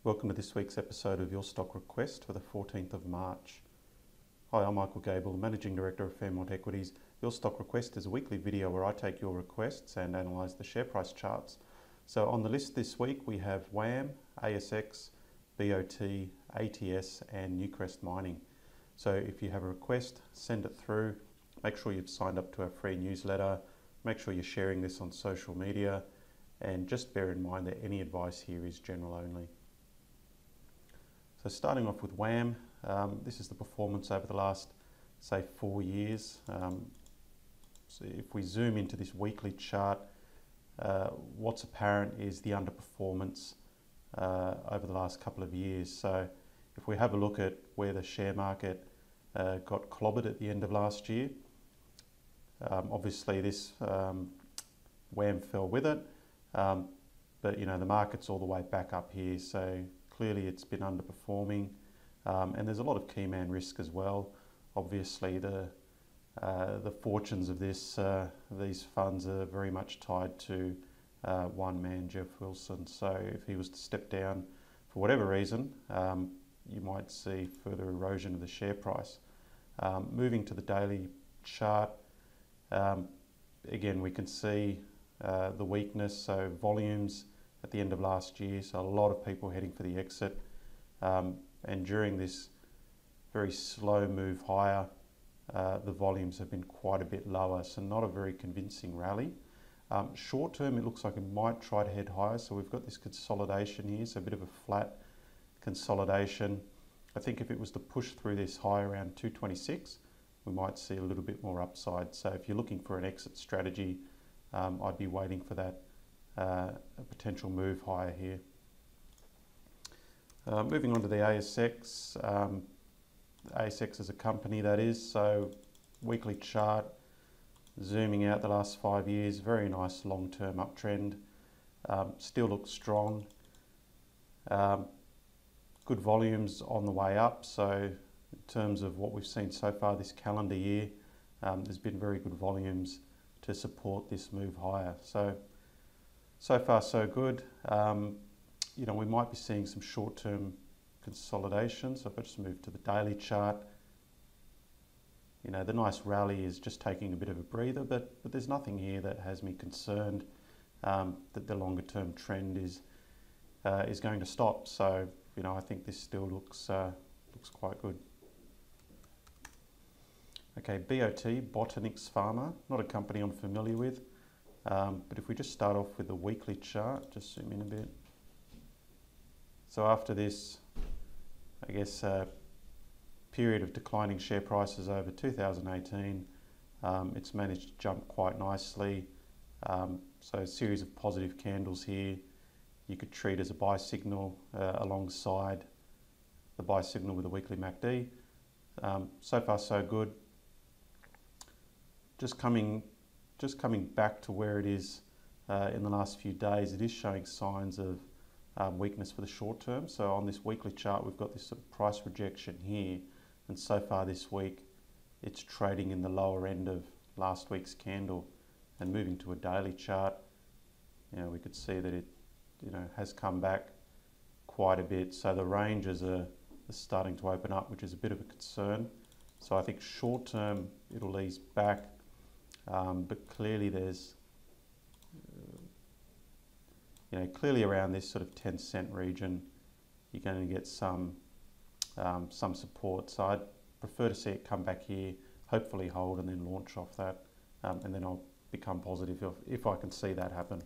Welcome to this week's episode of Your Stock Request for the 14th of March. Hi, I'm Gable, Managing Director of Fairmont Equities. Your Stock Request is a weekly video where I take your requests and analyse the share price charts. So on the list this week we have Wham, ASX, BOT, ATS and Newcrest Mining. So if you have a request, send it through. Make sure you've signed up to our free newsletter. Make sure you're sharing this on social media. And just bear in mind that any advice here is general only. So starting off with Wham, this is the performance over the last, say, 4 years. So if we zoom into this weekly chart, what's apparent is the underperformance over the last couple of years. So if we have a look at where the share market got clobbered at the end of last year, obviously this Wham fell with it, but you know the market's all the way back up here, so clearly it's been underperforming, and there's a lot of key man risk as well. Obviously the fortunes of these funds are very much tied to one man, Jeff Wilson. So if he was to step down for whatever reason, you might see further erosion of the share price. Moving to the daily chart, again we can see the weakness, so volumes at the end of last year, so a lot of people heading for the exit, and during this very slow move higher, the volumes have been quite a bit lower, so not a very convincing rally. Short term it looks like it might try to head higher, so we've got this consolidation here, so a bit of a flat consolidation. I think if it was to push through this high around 226, we might see a little bit more upside. So if you're looking for an exit strategy, I'd be waiting for that a potential move higher here. Moving on to the ASX. ASX is a company, that is, so weekly chart, zooming out the last 5 years, very nice long-term uptrend, still looks strong. Good volumes on the way up, so in terms of what we've seen so far this calendar year, there's been very good volumes to support this move higher. So far so good. You know, we might be seeing some short-term consolidation. So if I just move to the daily chart, you know, the nice rally is just taking a bit of a breather, but there's nothing here that has me concerned that the longer-term trend is going to stop. So you know, I think this still looks quite good. Okay, BOT, Botanics Pharma, not a company I'm familiar with. But if we just start off with the weekly chart, just zoom in a bit. So after this, I guess, period of declining share prices over 2018, it's managed to jump quite nicely. So a series of positive candles here. You could treat as a buy signal alongside the buy signal with the weekly MACD. So far so good. Just coming back to where it is in the last few days, it is showing signs of weakness for the short term. So on this weekly chart, we've got this price rejection here, and so far this week, it's trading in the lower end of last week's candle. And moving to a daily chart, you know, we could see that it, you know, has come back quite a bit. So the ranges are starting to open up, which is a bit of a concern. So I think short term it'll ease back. But clearly there's, you know, clearly around this sort of 10-cent region, you're going to get some support. So I'd prefer to see it come back here, hopefully hold and then launch off that, and then I'll become positive if I can see that happen.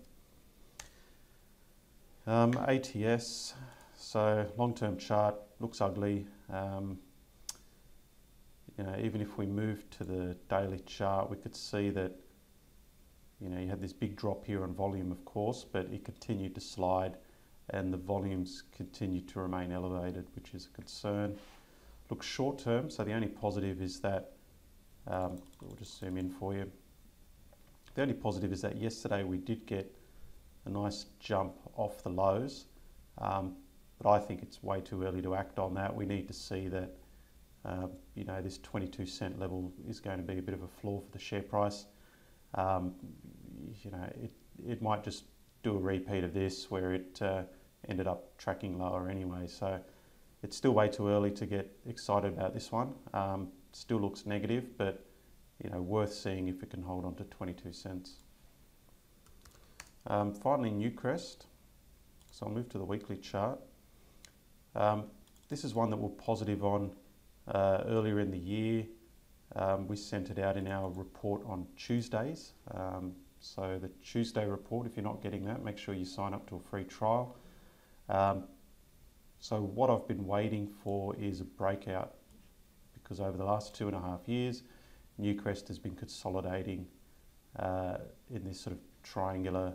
ATS, so long-term chart, looks ugly. You know, even if we move to the daily chart, we could see that, you know, you had this big drop here on volume, of course, but it continued to slide and the volumes continued to remain elevated, which is a concern. Looks short term, so the only positive is that, we'll just zoom in for you. The only positive is that yesterday we did get a nice jump off the lows, but I think it's way too early to act on that. We need to see that you know, this 22-cent level is going to be a bit of a floor for the share price. You know, it might just do a repeat of this where it ended up tracking lower anyway. So it's still way too early to get excited about this one. Still looks negative, but worth seeing if it can hold on to 22 cents. Finally, Newcrest. So I'll move to the weekly chart. This is one that we're positive on earlier in the year. We sent it out in our report on Tuesdays. So the Tuesday report, if you're not getting that, make sure you sign up to a free trial. So what I've been waiting for is a breakout, because over the last 2.5 years, Newcrest has been consolidating in this sort of triangular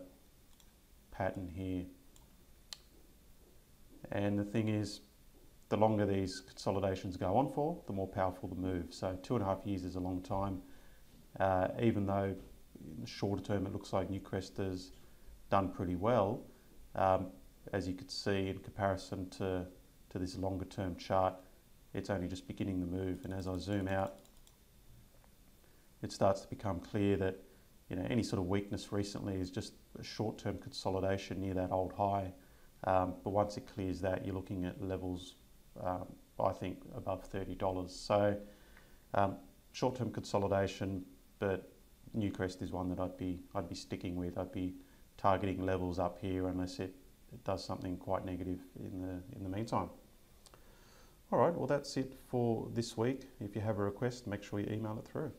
pattern here. And the thing is, the longer these consolidations go on for, the more powerful the move. So 2.5 years is a long time, even though in the shorter term it looks like Newcrest has done pretty well. As you could see, in comparison to this longer term chart, it's only just beginning the move. And as I zoom out, it starts to become clear that any sort of weakness recently is just a short-term consolidation near that old high. But once it clears that, you're looking at levels, I think, above $30. So short-term consolidation, but Newcrest is one that I'd be sticking with. I'd be targeting levels up here unless it does something quite negative in the meantime. All right, well, that's it for this week. If you have a request, make sure you email it through.